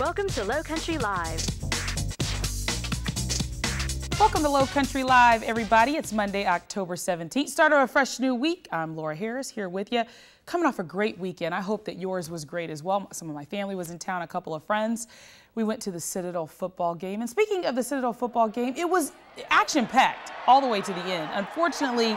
Welcome to Low Country Live. Welcome to Low Country Live, everybody. It's Monday, October 17th. Start of a fresh new week. I'm Laura Harris here with you. Coming off a great weekend. I hope that yours was great as well. Some of my family was in town, a couple of friends. We went to the Citadel football game. And speaking of the Citadel football game, it was action-packed all the way to the end. Unfortunately,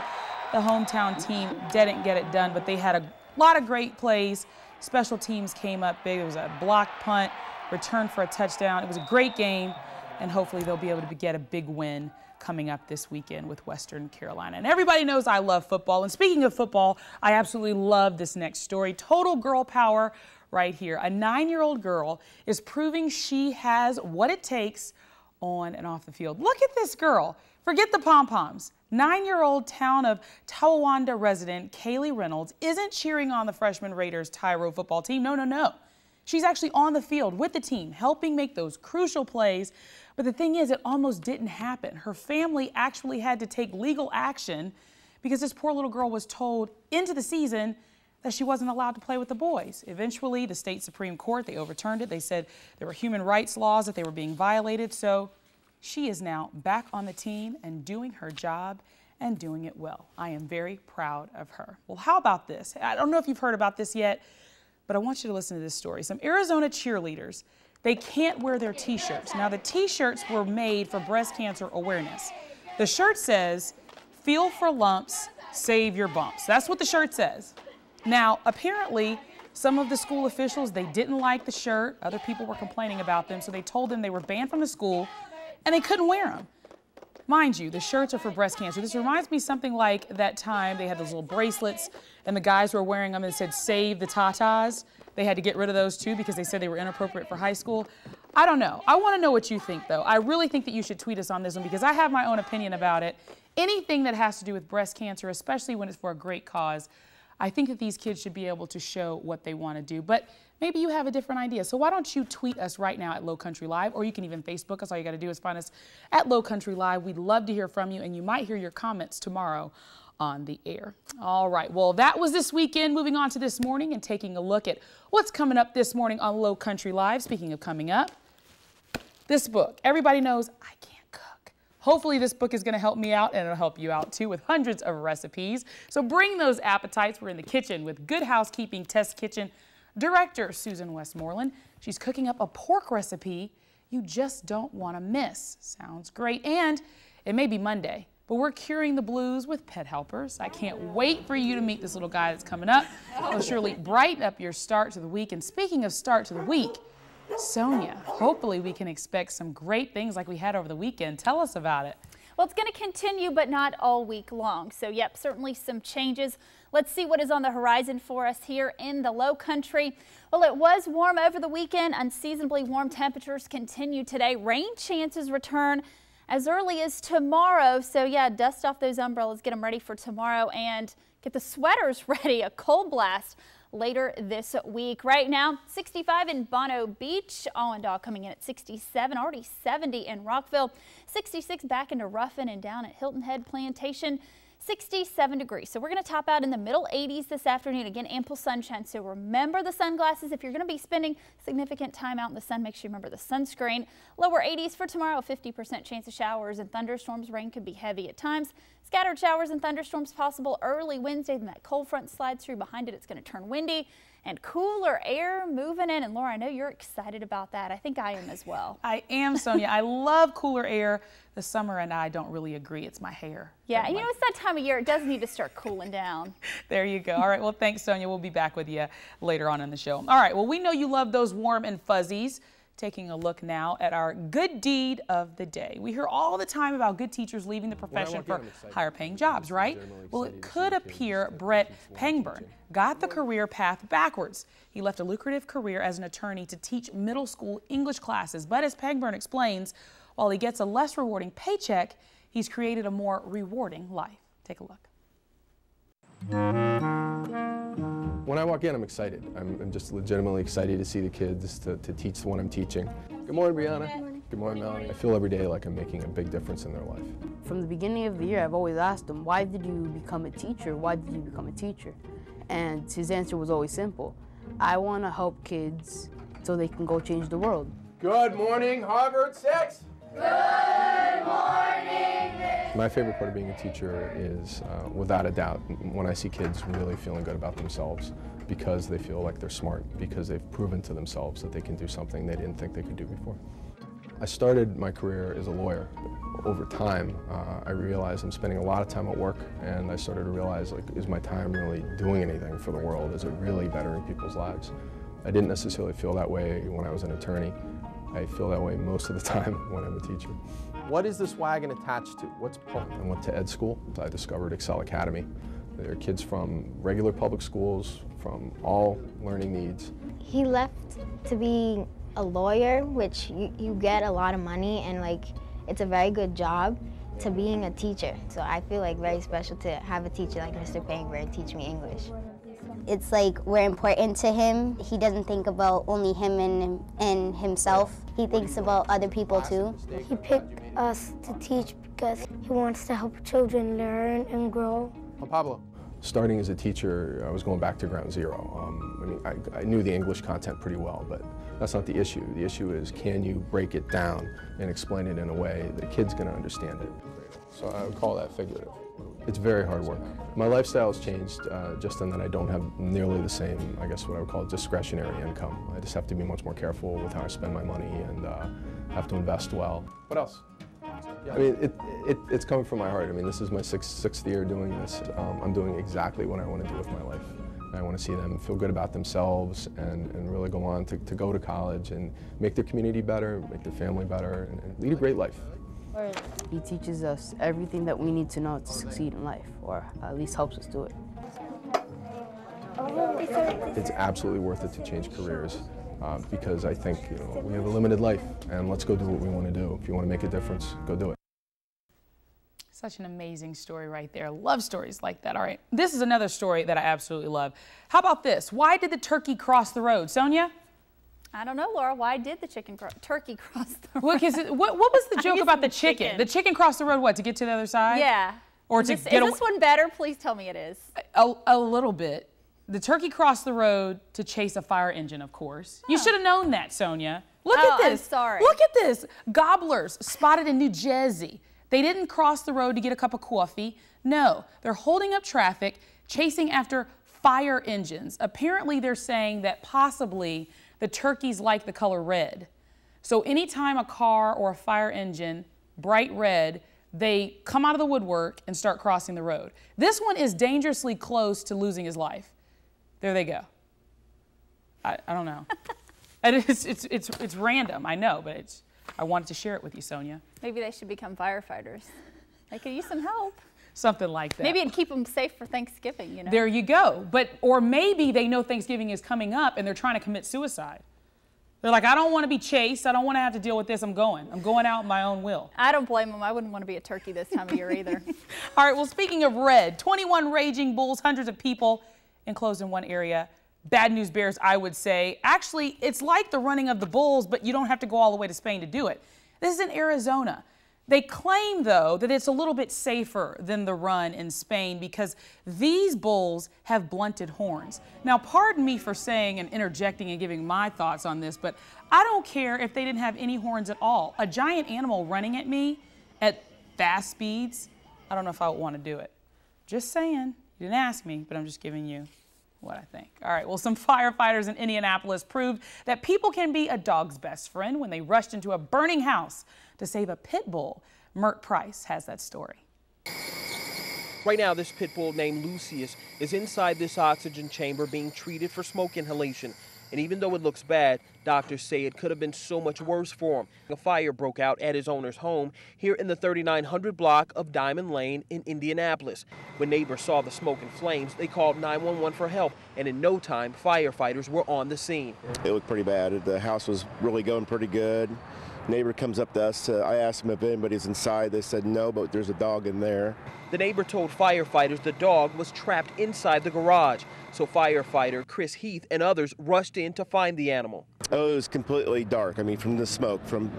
the hometown team didn't get it done, but they had a lot of great plays. Special teams came up big. There was a blocked punt, return for a touchdown. It was a great game, and hopefully they'll be able to get a big win coming up this weekend with Western Carolina. And everybody knows I love football. And speaking of football, I absolutely love this next story. Total girl power right here. A 9-year-old girl is proving she has what it takes on and off the field. Look at this girl. Forget the pom-poms. 9-year-old town of Tawanda resident Kaylee Reynolds isn't cheering on the freshman Raiders Tyro football team. No. She's actually on the field with the team, helping make those crucial plays. But the thing is, it almost didn't happen. Her family actually had to take legal action because this poor little girl was told into the season that she wasn't allowed to play with the boys. Eventually, the state Supreme Court, they overturned it. They said there were human rights laws that they were being violated. So she is now back on the team and doing her job and doing it well. I am very proud of her. Well, how about this? I don't know if you've heard about this yet, but I want you to listen to this story. Some Arizona cheerleaders, they can't wear their t-shirts. Now, the t-shirts were made for breast cancer awareness. The shirt says, "Feel for lumps, save your bumps." That's what the shirt says. Now, apparently, some of the school officials, they didn't like the shirt. Other people were complaining about them, so they told them they were banned from the school and they couldn't wear them. Mind you, the shirts are for breast cancer. This reminds me something like that time they had those little bracelets and the guys were wearing them and said, "Save the tatas." They had to get rid of those too because they said they were inappropriate for high school. I don't know. I want to know what you think, though. I really think that you should tweet us on this one because I have my own opinion about it. Anything that has to do with breast cancer, especially when it's for a great cause, I think that these kids should be able to show what they want to do. But maybe you have a different idea. So why don't you tweet us right now at Low Country Live, or you can even Facebook us. All you got to do is find us at Low Country Live. We'd love to hear from you, and you might hear your comments tomorrow on the air. All right, well, that was this weekend. Moving on to this morning and taking a look at what's coming up this morning on Low Country Live. Speaking of coming up, this book. Everybody knows I can't cook. Hopefully this book is going to help me out, and it'll help you out too with hundreds of recipes. So bring those appetites. We're in the kitchen with Good Housekeeping Test Kitchen director Susan Westmoreland. She's cooking up a pork recipe you just don't want to miss. Sounds great. And it may be Monday, but we're curing the blues with pet helpers. I can't wait for you to meet this little guy that's coming up. It'll surely brighten up your start to the week. And speaking of start to the week, Sonia, hopefully we can expect some great things like we had over the weekend. Tell us about it. Well, it's going to continue, but not all week long. So, yep, certainly some changes. Let's see what is on the horizon for us here in the Low Country. Well, it was warm over the weekend. Unseasonably warm temperatures continue today. Rain chances return as early as tomorrow. So, yeah, dust off those umbrellas, get them ready for tomorrow, and get the sweaters ready. A cold blast later this week. Right now, 65 in Bono Beach, Allendale coming in at 67, already 70 in Rockville, 66 back into Ruffin and down at Hilton Head Plantation, 67 degrees. So we're going to top out in the middle 80s this afternoon. Again, ample sunshine. So remember the sunglasses. If you're going to be spending significant time out in the sun, make sure you remember the sunscreen. Lower 80s for tomorrow, 50% chance of showers and thunderstorms. Rain could be heavy at times. Scattered showers and thunderstorms possible early Wednesday. Then that cold front slides through. Behind it, it's going to turn windy and cooler air moving in. And Laura, I know you're excited about that. I think I am as well. I am, Sonia. I love cooler air. The summer and I don't really agree. It's my hair. Yeah, and you know, it's that time of year. It does need to start cooling down. There you go. All right. Well, thanks, Sonia. We'll be back with you later on in the show. All right. Well, we know you love those warm and fuzzies. Taking a look now at our good deed of the day. We hear all the time about good teachers leaving the profession for higher paying jobs, right? Well, it could appear Brett Pangburn got the career path backwards. He left a lucrative career as an attorney to teach middle school English classes. But as Pangburn explains, while he gets a less rewarding paycheck, he's created a more rewarding life. Take a look. When I walk in, I'm excited. I'm just legitimately excited to see the kids, to teach the one I'm teaching. Good morning, Brianna. Good morning. Good morning, Melanie. I feel every day like I'm making a big difference in their life. From the beginning of the year, I've always asked him, why did you become a teacher? Why did you become a teacher? And his answer was always simple. I want to help kids so they can go change the world. Good morning, Harvard 6. My favorite part of being a teacher is, without a doubt, when I see kids really feeling good about themselves because they feel like they're smart, because they've proven to themselves that they can do something they didn't think they could do before. I started my career as a lawyer. Over time, I realized I'm spending a lot of time at work, and I started to realize, like, is my time really doing anything for the world? Is it really bettering people's lives? I didn't necessarily feel that way when I was an attorney. I feel that way most of the time when I'm a teacher. What is this wagon attached to? What's pulling? I went to ed school. I discovered Excel Academy. There are kids from regular public schools, from all learning needs. He left to be a lawyer, which you get a lot of money, and like it's a very good job, to being a teacher. So I feel like very special to have a teacher like Mr. Pangburn teach me English. It's like we're important to him. He doesn't think about only him and himself. He thinks about other people too. He picked us to teach because he wants to help children learn and grow. Oh, Pablo. Starting as a teacher, I was going back to ground zero. I knew the English content pretty well, but that's not the issue. The issue is, can you break it down and explain it in a way that a kid's going to understand it? So I would call that figurative. It's very hard work. My lifestyle has changed just in that I don't have nearly the same, I guess what I would call discretionary income. I just have to be much more careful with how I spend my money and have to invest well. What else? I mean, it's coming from my heart. I mean, this is my sixth year doing this. I'm doing exactly what I want to do with my life. I want to see them feel good about themselves and really go on to go to college and make their community better, make their family better, and lead a great life. He teaches us everything that we need to know to succeed in life, or at least helps us do it. It's absolutely worth it to change careers because I think we have a limited life, and let's go do what we want to do. If you want to make a difference, go do it. Such an amazing story right there. Love stories like that. All right, this is another story that I absolutely love. How about this? Why did the turkey cross the road? Sonia? I don't know, Laura. Why did the turkey cross the road? What was the joke about the chicken? The chicken crossed the road, what, to get to the other side? Yeah. Or is to this, get is this one better? Please tell me it is. A little bit. The turkey crossed the road to chase a fire engine, of course. You should have known that, Sonia. Look at this. I'm sorry. Look at this. Gobblers spotted in New Jersey. They didn't cross the road to get a cup of coffee. No, they're holding up traffic, chasing after fire engines. Apparently, they're saying that possibly the turkeys like the color red. So anytime a car or a fire engine, bright red, they come out of the woodwork and start crossing the road. This one is dangerously close to losing his life. There they go. I don't know. It's random, I know, but I wanted to share it with you, Sonia. Maybe they should become firefighters. They could use some help. Something like that. Maybe it'd keep them safe for Thanksgiving, you know. There you go. Or maybe they know Thanksgiving is coming up and they're trying to commit suicide. They're like, I don't want to be chased. I don't want to have to deal with this. I'm going out on my own will. I don't blame them. I wouldn't want to be a turkey this time of year either. All right, well, speaking of red, 21 raging bulls, hundreds of people enclosed in one area. Bad news bears, I would say. Actually, it's like the running of the bulls, but you don't have to go all the way to Spain to do it. This is in Arizona. They claim, though, that it's a little bit safer than the run in Spain because these bulls have blunted horns. Now, pardon me for saying and interjecting and giving my thoughts on this, but I don't care if they didn't have any horns at all. A giant animal running at me at fast speeds, I don't know if I would want to do it. Just saying. You didn't ask me, but I'm just giving you what I think. All right, well, some firefighters in Indianapolis proved that people can be a dog's best friend when they rushed into a burning house to save a pit bull. Mert Price has that story. Right now, this pit bull named Lucius is inside this oxygen chamber being treated for smoke inhalation. And even though it looks bad, doctors say it could have been so much worse for him. A fire broke out at his owner's home here in the 3900 block of Diamond Lane in Indianapolis. When neighbors saw the smoke and flames, they called 911 for help, and in no time, firefighters were on the scene. It looked pretty bad. The house was really going pretty good. Neighbor comes up to us. I asked him if anybody's inside. They said no, but there's a dog in there. The neighbor told firefighters the dog was trapped inside the garage. So firefighter Chris Heath and others rushed in to find the animal. Oh, it was completely dark. I mean, from the smoke, from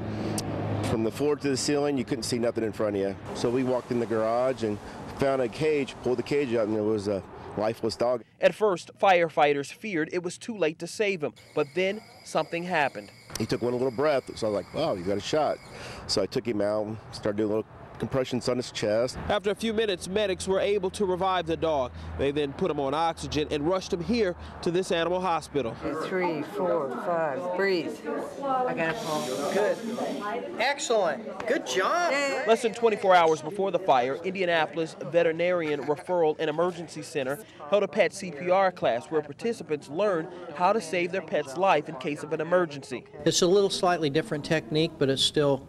the floor to the ceiling, you couldn't see nothing in front of you. So we walked in the garage and found a cage, pulled the cage out, and there was a lifeless dog. At first, firefighters feared it was too late to save him, but then something happened. He took one little breath, so I was like, wow, you got a shot. So I took him out, started doing little compressions on his chest. After a few minutes, medics were able to revive the dog. They then put him on oxygen and rushed him here to this animal hospital. 3, 4, 5, breathe. I got a pulse. Good. Excellent. Good job. Less than 24 hours before the fire, Indianapolis Veterinarian Referral and Emergency Center held a pet CPR class where participants learned how to save their pet's life in case of an emergency. It's a little slightly different technique, but it's still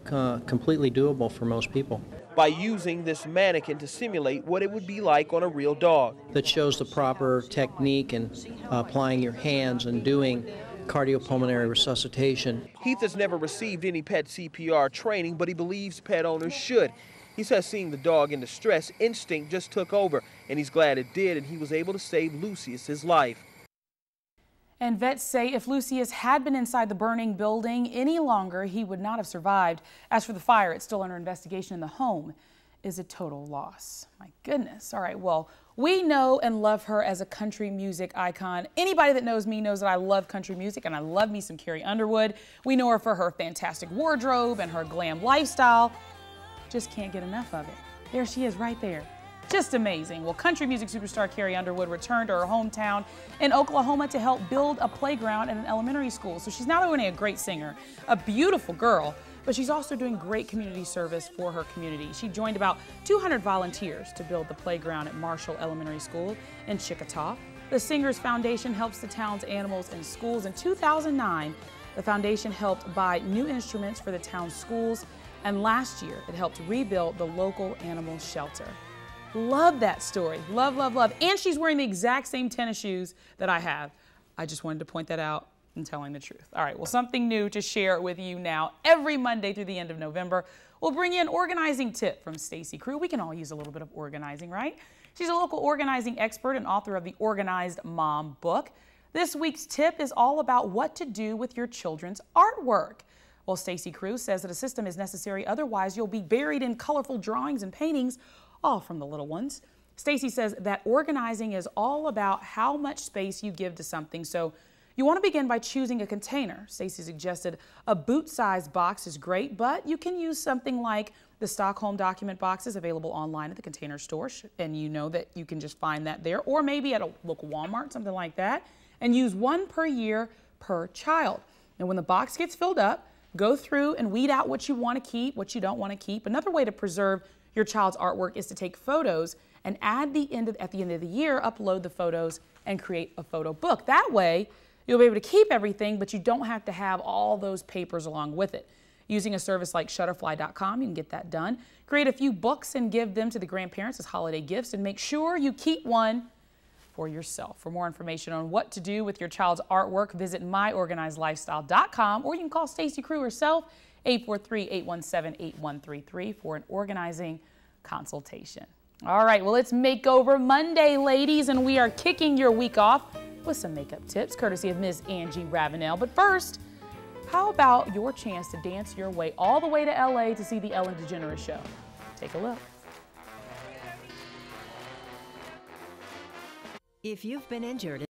completely doable for most people. By using this mannequin to simulate what it would be like on a real dog. That shows the proper technique and applying your hands and doing cardiopulmonary resuscitation. Heath has never received any pet CPR training, but he believes pet owners should. He says seeing the dog in distress, instinct just took over, and he's glad it did, and he was able to save Lucius's life. And vets say if Lucius had been inside the burning building any longer, he would not have survived. As for the fire, it's still under investigation, and the home is a total loss. My goodness. All right, well, we know and love her as a country music icon. Anybody that knows me knows that I love country music, and I love me some Carrie Underwood. We know her for her fantastic wardrobe and her glam lifestyle. Just can't get enough of it. There she is right there. Just amazing. Well, country music superstar Carrie Underwood returned to her hometown in Oklahoma to help build a playground at an elementary school. So she's not only a great singer, a beautiful girl, but she's also doing great community service for her community. She joined about 200 volunteers to build the playground at Marshall Elementary School in Chickasaw. The Singers Foundation helps the town's animals in schools. In 2009, the foundation helped buy new instruments for the town's schools, and last year it helped rebuild the local animal shelter. Love that story. Love, love, love. And she's wearing the exact same tennis shoes that I have. I just wanted to point that out and telling the truth. All right, well, something new to share with you now. Every Monday through the end of November, we'll bring you an organizing tip from Stacy Crew. We can all use a little bit of organizing, right? She's a local organizing expert and author of the Organized Mom book. This week's tip is all about what to do with your children's artwork. Well, Stacy Crew says that a system is necessary, otherwise you'll be buried in colorful drawings and paintings, all from the little ones. Stacy says that organizing is all about how much space you give to something, so you want to begin by choosing a container. Stacy suggested a boot-sized box is great, but you can use something like the Stockholm document boxes available online at the Container Store, and you know that you can just find that there, or maybe at a local Walmart, something like that, and use one per year per child. And when the box gets filled up, go through and weed out what you want to keep, what you don't want to keep. Another way to preserve your child's artwork is to take photos and at the end of the year, upload the photos and create a photo book. That way, you'll be able to keep everything, but you don't have to have all those papers along with it. Using a service like Shutterfly.com, you can get that done. Create a few books and give them to the grandparents as holiday gifts, and make sure you keep one for yourself. For more information on what to do with your child's artwork, visit myorganizedlifestyle.com, or you can call Stacy Crew herself, 843-817-8133 for an organizing consultation. All right, well, it's Makeover Monday, ladies, and we are kicking your week off with some makeup tips courtesy of Ms. Angie Ravenel. But first, how about your chance to dance your way all the way to LA to see the Ellen DeGeneres show? Take a look. If you've been injured